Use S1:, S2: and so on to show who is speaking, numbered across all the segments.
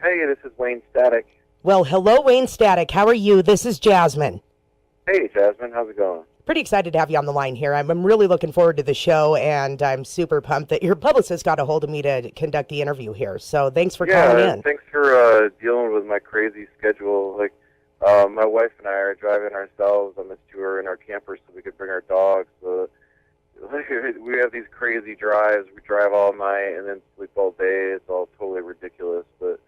S1: Hey, this is Wayne Static.
S2: Well, hello, Wayne Static. How are you? This is Jasmine.
S1: Hey, Jasmine, how's it going?
S2: Pretty excited to have you on the line here. I'm really looking forward to the show, and I'm super pumped that your publicist got a hold of me to conduct the interview here. So thanks for calling in.
S1: Thanks for dealing with my crazy schedule. My wife and I are driving ourselves on this tour in our camper so we could bring our dogs. So we have these crazy drives. We drive all night and then sleep all day. It's all totally ridiculous. But,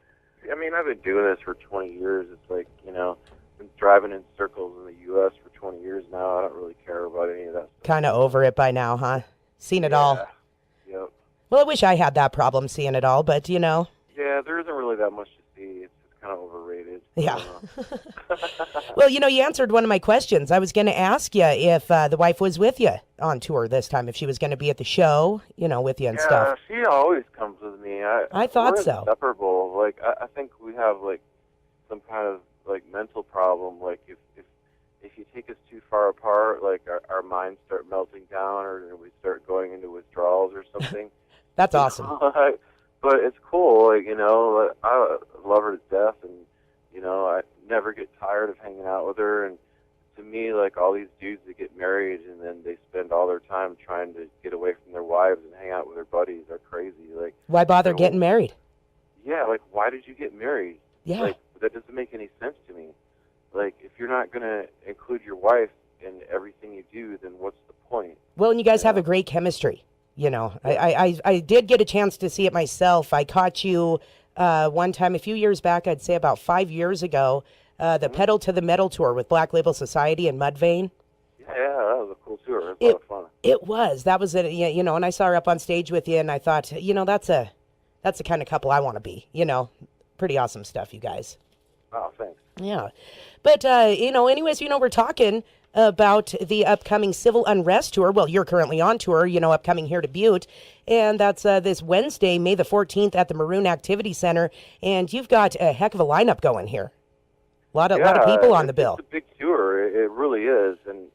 S1: I mean, I've been doing this for 20 years. It's like, been driving in circles in the U.S. for 20 years now. I don't really care about any of that stuff.
S2: Kind of over it by now, huh? Seen it all.
S1: Yep.
S2: Well, I wish I had that problem seeing it all, but,
S1: Yeah, there isn't really that much to see. It's just kind of overrated.
S2: Yeah. Well, you answered one of my questions. I was going to ask you if the wife was with you on tour this time, if she was going to be at the show, with you and stuff.
S1: Yeah, she always comes with me.
S2: I thought
S1: we're
S2: so.
S1: Inseparable. I think we have, some kind of, mental problem. If you take us too far apart, our minds start melting down or we start going into withdrawals or something.
S2: That's awesome.
S1: But it's cool. I love her to death, and, I never get tired of hanging out with her. And to me, all these dudes that get married and then they spend all their time trying to get away from their wives and hang out with their buddies are crazy.
S2: Why bother getting married?
S1: Yeah, why did you get married?
S2: Yeah.
S1: That doesn't make any sense to me. If you're not going to include your wife in everything you do, then what's the point?
S2: Well, and you guys have a great chemistry. I did get a chance to see it myself. I caught you one time a few years back, I'd say about 5 years ago, the Pedal to the Metal tour with Black Label Society and Mudvayne.
S1: Yeah, that was a cool tour. It was a lot of fun.
S2: It was. That was it. And I saw her up on stage with you, and I thought, that's the kind of couple I want to be. Pretty awesome stuff, you guys.
S1: Oh, thanks.
S2: Yeah. But, anyways, we're talking about the upcoming Civil Unrest Tour. Well, you're currently on tour, upcoming here to Butte. And that's this Wednesday, May the 14th at the Maroon Activity Center. And you've got a heck of a lineup going here. A lot of people on the bill.
S1: It's a big tour. It really is. And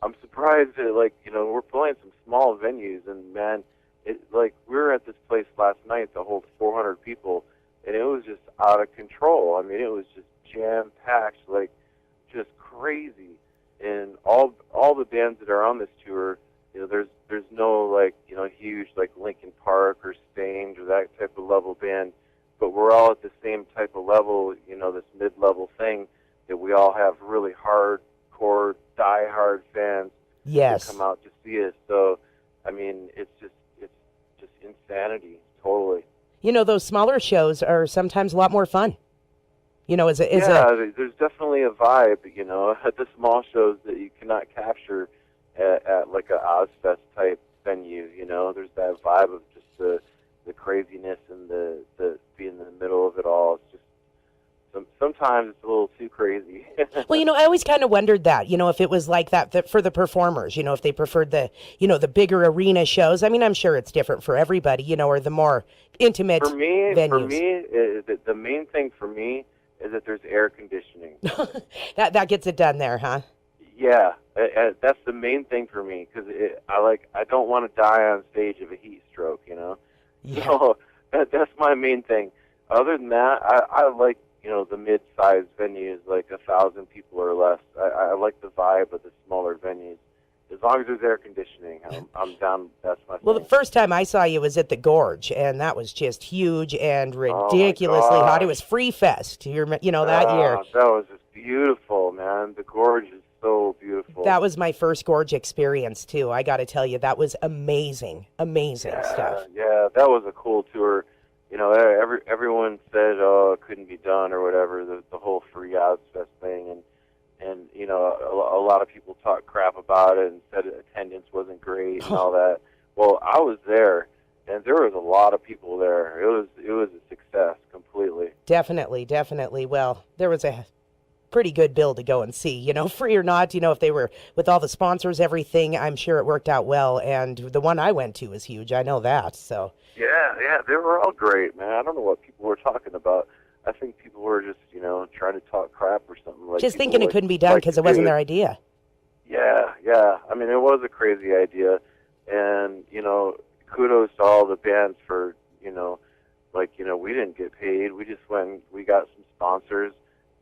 S1: I'm surprised that, we're playing some small venues. And, man, we were at this place last night to hold 400 people. And it was just out of control. I mean, it was just jam-packed, just crazy. And all the bands that are on this tour, there's no, huge, Linkin Park or Stained or that type of level band. But we're all at the same type of level, this mid-level thing that we all have really hardcore, die-hard fans
S2: yes.
S1: that come out to see us. So, I mean, it's just insanity, totally.
S2: Those smaller shows are sometimes a lot more fun. There's
S1: definitely a vibe, at the small shows that you cannot capture at a Ozfest type venue. There's that vibe of just the craziness and the being in the middle of it all. It's just sometimes it's a little too crazy.
S2: Well, I always kind of wondered that, if it was like that for the performers, if they preferred the bigger arena shows. I mean, I'm sure it's different for everybody, or the more intimate venues.
S1: For me, the main thing for me is that there's air conditioning.
S2: that gets it done there, huh?
S1: Yeah, that's the main thing for me because I don't want to die on stage of a heat stroke,
S2: Yeah.
S1: So that's my main thing. Other than that, I like the mid-sized venues, 1,000 people or less. I like the vibe of the smaller venues. As long as there's air conditioning, I'm down. That's my thing.
S2: Well, the first time I saw you was at the Gorge, and that was just huge and ridiculously hot. It was Free Fest, that year.
S1: That was just beautiful, man. The Gorge is so beautiful.
S2: That was my first Gorge experience, too. I got to tell you, that was amazing stuff. Yeah,
S1: that was a cool tour. Everyone said, it couldn't be done or whatever, the whole Free Ozfest thing, and a lot of people talked crap about it and said attendance wasn't great and all that. Well, I was there, and there was a lot of people there. It was a success completely.
S2: Definitely. Well, there was a pretty good bill to go and see, free or not, if they were with all the sponsors, everything, I'm sure it worked out well. And the one I went to was huge. I know that. So
S1: yeah, they were all great, man. I don't know what people were talking about. I think people were just, trying to talk crap or something.
S2: Just thinking it couldn't be done because it wasn't their idea.
S1: Yeah. I mean, it was a crazy idea. And, kudos to all the bands for, we didn't get paid. We just when we got some sponsors,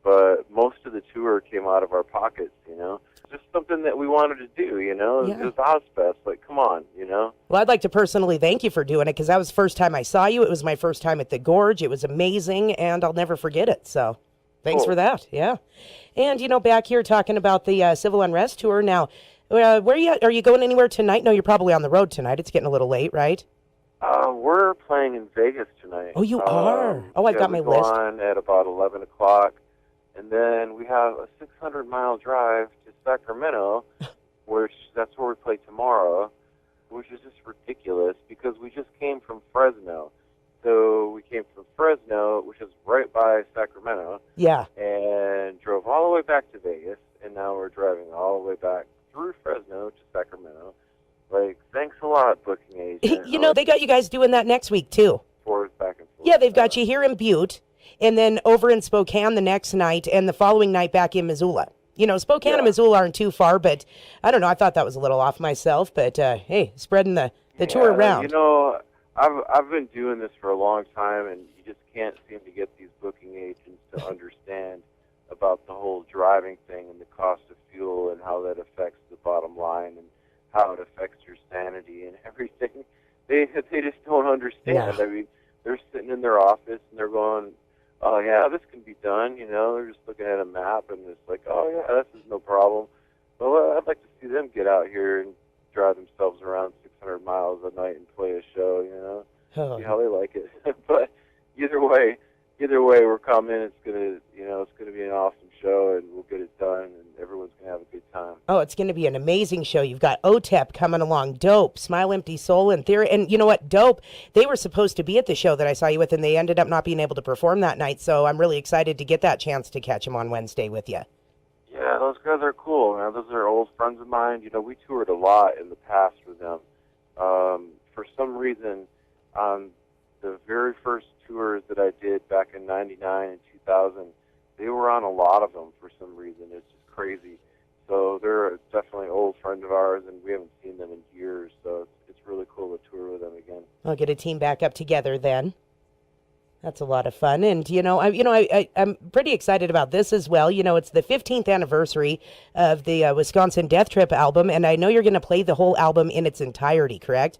S1: but most of the tour came out of our pockets, Just something that we wanted to do,
S2: Yeah.
S1: It was Ozfest. Like, come on.
S2: Well, I'd like to personally thank you for doing it because that was the first time I saw you. It was my first time at the Gorge. It was amazing, and I'll never forget it. So thanks
S1: Cool.
S2: for that. Yeah. And, back here talking about the Civil Unrest Tour. Now, where are you at? Are you going anywhere tonight? No, you're probably on the road tonight. It's getting a little late, right?
S1: We're playing in Vegas tonight.
S2: Oh, you are? Oh, I've got my
S1: we go
S2: list.
S1: on at about 11 o'clock, and then we have a 600-mile drive to Sacramento, that's where we play tomorrow, which is just ridiculous because we just came from Fresno. So we came from Fresno, which is right by Sacramento,
S2: Yeah.
S1: and drove all the way back to Vegas, and now we're driving all the way back through Fresno to Sacramento. Like, thanks a lot, booking agent.
S2: They got you guys doing that next week, too.
S1: Forth, back and forth.
S2: Yeah, they've got you here in Butte, and then over in Spokane the next night, and the following night back in Missoula. Spokane and Missoula aren't too far, but I don't know. I thought that was a little off myself, but hey, spreading the tour around.
S1: I've been doing this for a long time, and you just can't seem to get these booking agents to understand about the whole driving thing and the cost of fuel and how that affects the bottom line and how it affects your sanity and everything. They just don't understand.
S2: Yeah.
S1: I mean, they're sitting in their office and they're going, "Oh yeah, this can be done." They're just looking at a map and it's like, "Oh yeah, this is no problem." Well, I'd like to see them get out here and drive themselves around 600 miles a night and play a show.
S2: Oh.
S1: See how they like it. But either way, we're coming. It's gonna be an awesome show, and we'll get it done, and everyone's gonna have a good time.
S2: Oh, it's going to be an amazing show. You've got OTEP coming along, Dope, Smile Empty Soul, and Theory. And you know what? Dope, they were supposed to be at the show that I saw you with, and they ended up not being able to perform that night. So I'm really excited to get that chance to catch them on Wednesday with you.
S1: Yeah, those guys are cool, man. Those are old friends of mine. We toured a lot in the past with them. For some reason, on the very first tours that I did back in 99 and 2000, they were on a lot of them for some reason. It's just crazy. So they're definitely old friend of ours, and we haven't seen them in years. So it's really cool to tour with them again.
S2: I'll get a team back up together then. That's a lot of fun, and I'm pretty excited about this as well. It's the 15th anniversary of the Wisconsin Death Trip album, and I know you're going to play the whole album in its entirety, correct?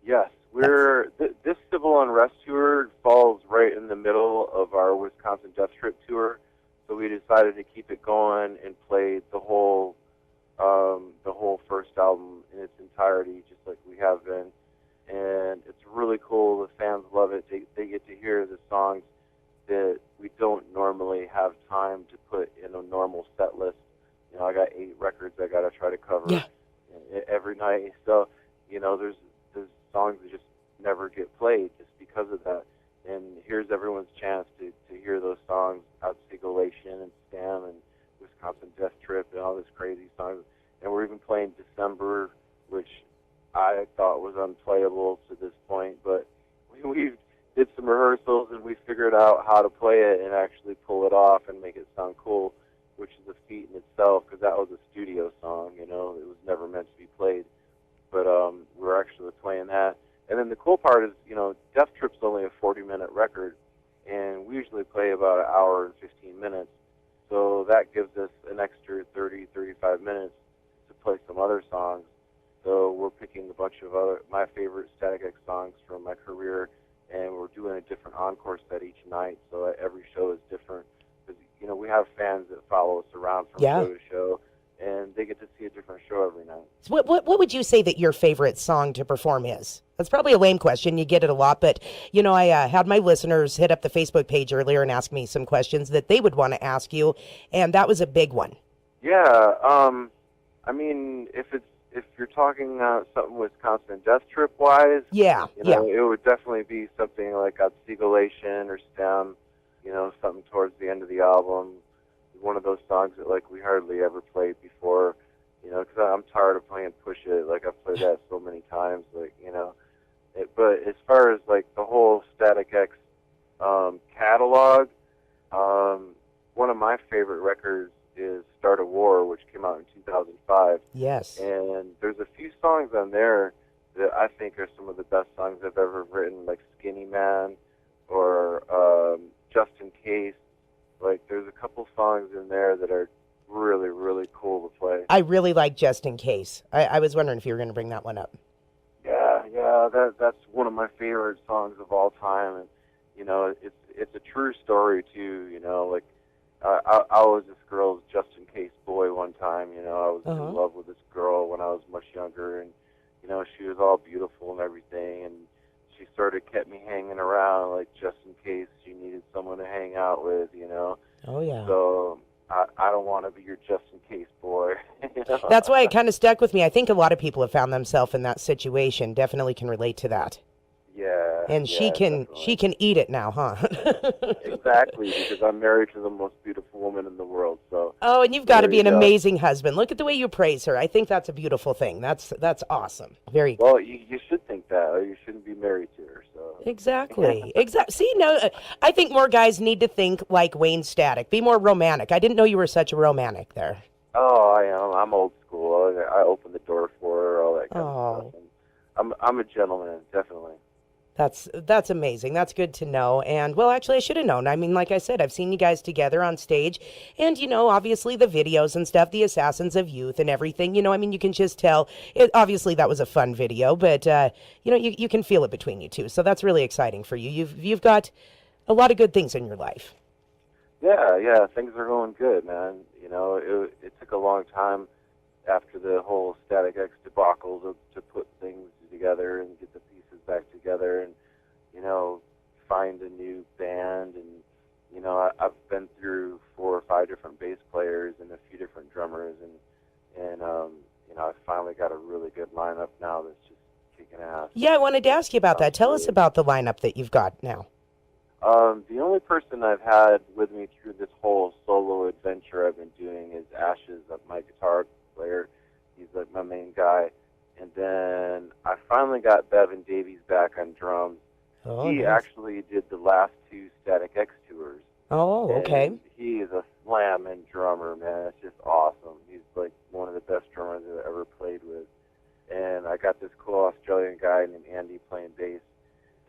S1: Yes, this Civil Unrest Tour falls right in the middle of our Wisconsin Death Trip tour, so we decided to keep it going and play the whole first album in its entirety, just like we have been. And it's really cool. The fans love it. They get to hear the songs that we don't normally have time to put in a normal set list. I got 8 records I got to try to cover every night. So, there's songs that just never get played just because of that. And here's everyone's chance to hear those songs, Outsigulation and Stem and Wisconsin Death Trip and all this crazy songs. And we're even playing December, which I thought was unplayable to this point, but we did some rehearsals and we figured out how to play it and actually pull it off and make it sound cool, which is a feat in itself because that was a studio song, it was never meant to be played. But we're actually playing that. And then the cool part is, Death Trip's only a 40-minute record, and we usually play about an hour and 15 minutes. So that gives us an extra 30, 35 minutes to play some other songs. So we're picking a bunch of my favorite Static X songs from my career, and we're doing a different encore set each night. So every show is different. Because, we have fans that follow us around from show to show, and they get to see a different show every night.
S2: So what would you say that your favorite song to perform is? That's probably a lame question. You get it a lot, but I had my listeners hit up the Facebook page earlier and ask me some questions that they would want to ask you, and that was a big one.
S1: Yeah, I mean, if you're talking something Wisconsin Death Trip wise, it would definitely be something like Outsigulation or Stem, something towards the end of the album. One of those songs that we hardly ever played before, because I'm tired of playing Push It. I've played that so many times, but as far as the whole Static X catalog, one of my favorite records is Start a War, which came out in 2005.
S2: Yes.
S1: And there's a few songs on there that I think are some of the best songs I've ever written, like Skinny Man or Just in Case. Like, there's a couple songs in there that are really, really cool to play.
S2: I really like Just in Case. I was wondering if you were going to bring that one up.
S1: Yeah, that's one of my favorite songs of all time, and you know, it's a true story too. You know, like I was this girl's Just in Case boy one time. You know, I was in love with this girl when I was much younger, and you know, she was all beautiful and everything, and she sort of kept me hanging around, like just in case she needed someone to hang out with. You know.
S2: Oh yeah.
S1: So I don't want to be your just in case boy. You know?
S2: That's why it kind of stuck with me. I think a lot of people have found themselves in that situation. Definitely can relate to that.
S1: Yeah.
S2: And she can eat it now, huh?
S1: Exactly, because I'm married to the most beautiful woman in the world. So.
S2: Oh, and you've got to be an amazing husband. Look at the way you praise her. I think that's a beautiful thing. That's awesome. Very
S1: well. You should think that, or you shouldn't be married to her. So.
S2: Exactly. See, no, I think more guys need to think like Wayne Static. Be more romantic. I didn't know you were such a romantic there.
S1: Oh, I am. I'm old school. I open the door for her, all that kind of stuff. And I'm a gentleman, definitely.
S2: That's amazing. That's good to know. And, well, actually, I should have known. I mean, like I said, I've seen you guys together on stage. And, you know, obviously the videos and stuff, the Assassins of Youth and everything, you know, I mean, you can just tell. Obviously, that was a fun video, but, you know, you can feel it between you two. So that's really exciting for you. You've got a lot of good things in your life.
S1: Yeah, things are going good, man. You know, it took a long time after the whole Static X debacle to put things together and get the pieces back together and, you know, find a new band. And, you know, I've been through 4 or 5 different bass players and a few different drummers, and you know, I've finally got a really good lineup now that's just kicking ass.
S2: Yeah, I wanted to ask you about that. Tell us about the lineup that you've got now.
S1: The only person I've had with me through this whole solo adventure I've been doing is Ashes, my guitar player. He's like my main guy. And then I finally got Bevan Davies back on drums.
S2: Oh,
S1: he
S2: nice.
S1: actually did the last 2 Static X tours.
S2: Oh, okay.
S1: And he is a slamming drummer, man. It's just awesome. He's like one of the best drummers I've ever played with. And I got this cool Australian guy named Andy playing bass.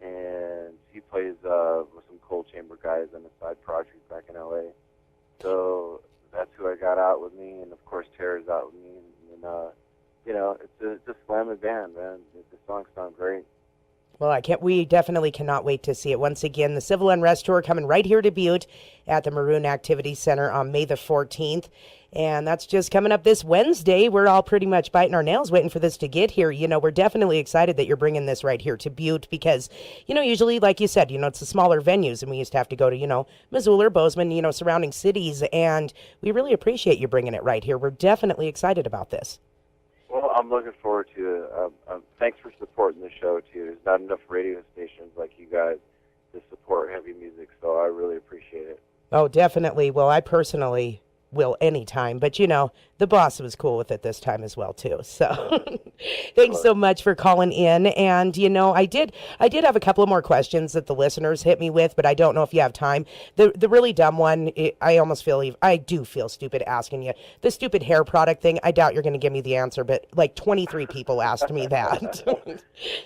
S1: And he plays with some cold chamber guys on a side project back in LA. So that's who I got out with me, and of course Tara's out with me, and you know, it's a slamming band, man. The songs sound great.
S2: Well, we definitely cannot wait to see it. Once again, the Civil Unrest Tour coming right here to Butte at the Maroon Activity Center on May the 14th. And that's just coming up this Wednesday. We're all pretty much biting our nails waiting for this to get here. You know, we're definitely excited that you're bringing this right here to Butte because, you know, usually, like you said, you know, it's the smaller venues and we used to have to go to, you know, Missoula or Bozeman, you know, surrounding cities. And we really appreciate you bringing it right here. We're definitely excited about this.
S1: Well, I'm looking forward to it. Thanks for supporting the show, too. There's not enough radio stations like you guys to support heavy music, so I really appreciate it.
S2: Oh, definitely. Well, I personally will anytime, but you know, the boss was cool with it this time as well too. So thanks so much for calling in. And you know, I did have a couple of more questions that the listeners hit me with, but I don't know if you have time. The really dumb one, I do feel stupid asking you the stupid hair product thing. I doubt you're going to give me the answer, but like 23 people asked me that.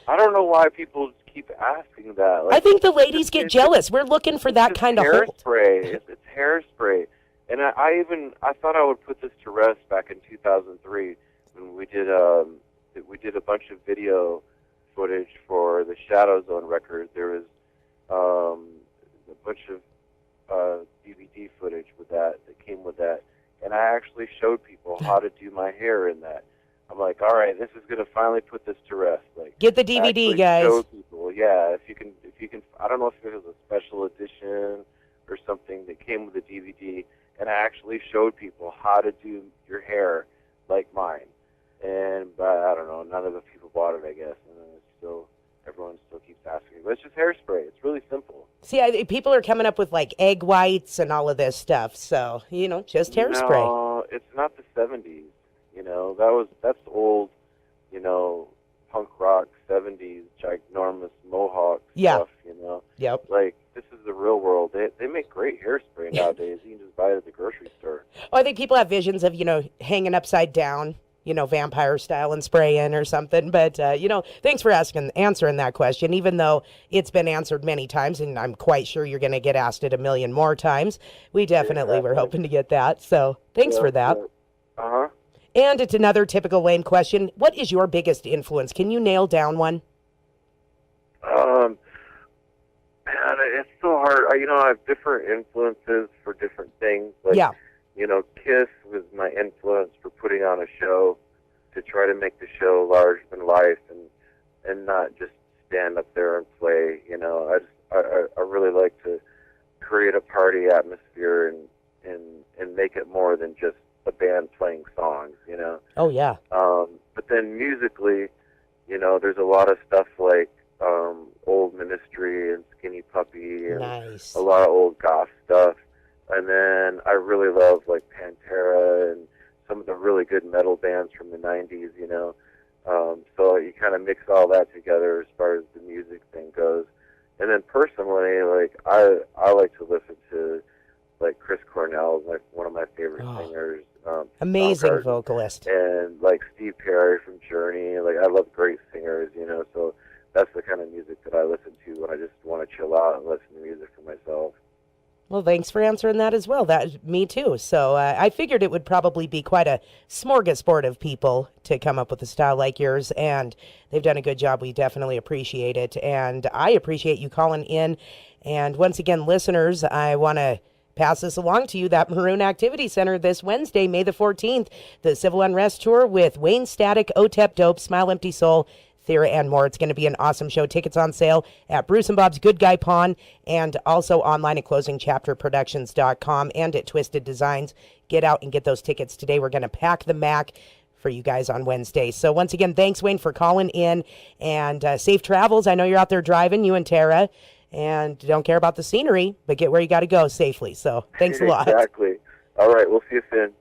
S1: I don't know why people keep asking that. Like,
S2: I think the ladies get jealous. We're looking for that kind of
S1: hairspray. It's hairspray. And I thought I would put this to rest back in 2003 when we did a bunch of video footage for the Shadow Zone record. There was a bunch of DVD footage with that came with that, and I actually showed people how to do my hair in that. I'm like, all right, this is gonna finally put this to rest. Like,
S2: get the DVD, guys.
S1: Show people, yeah. If you can, I don't know if it was a special edition or something that came with the DVD. And I actually showed people how to do your hair like mine. And I don't know, none of the people bought it, I guess. And everyone still keeps asking me. But it's just hairspray. It's really simple.
S2: See, people are coming up with like egg whites and all of this stuff. So, you know, just hairspray.
S1: No, it's not the 70s. You know, that's old, you know, punk rock 70s, ginormous mohawk stuff, you know.
S2: Yep.
S1: Like, this is the real world. They make great hairspray nowadays. You can just buy it at the grocery store.
S2: Oh, I think people have visions of, you know, hanging upside down vampire style and spray in or something. But, thanks for answering that question, even though it's been answered many times, and I'm quite sure you're going to get asked it a million more times. We definitely were hoping to get that. So thanks for that.
S1: Yeah. Uh-huh.
S2: And it's another typical Wayne question. What is your biggest influence? Can you nail down one?
S1: Man, it's so hard. I have different influences for different things. Like,
S2: yeah.
S1: Kiss was my influence for putting on a show, to try to make the show larger than life and not just stand up there and play. I really like to create a party atmosphere and make it more than just a band playing songs.
S2: Oh yeah.
S1: But then musically, there's a lot of stuff like old Ministry and Skinny Puppy and
S2: nice.
S1: a lot of old goth stuff. And then I really love like Pantera and some of the really good metal bands from the 90s, so you kind of mix all that together as far as the music thing goes. And then personally, like I like to listen to like Chris Cornell, like one of my favorite singers.
S2: Amazing vocalist.
S1: And like Steve Perry from Journey. Like I love great singers, so that's the kind of music that I listen to when I just want to chill out and listen to music for myself.
S2: Well, thanks for answering that as well. Me too. So I figured it would probably be quite a smorgasbord of people to come up with a style like yours, and they've done a good job. We definitely appreciate it, and I appreciate you calling in. And once again, listeners, I want to pass this along to you, that Maroon Activity Center this Wednesday, May the 14th, the Civil Unrest Tour with Wayne Static, OTEP Dope, Smile Empty Soul, Thera, and more. It's going to be an awesome show. Tickets on sale at Bruce and Bob's Good Guy Pawn, and also online at closingchapterproductions.com and at Twisted Designs. Get out and get those tickets today. We're going to pack the Mac for you guys on Wednesday. So once again, thanks, Wayne, for calling in, and safe travels. I know you're out there driving, you and Tara, and don't care about the scenery, but get where you got to go safely. So thanks a lot.
S1: Exactly. All right, we'll see you soon.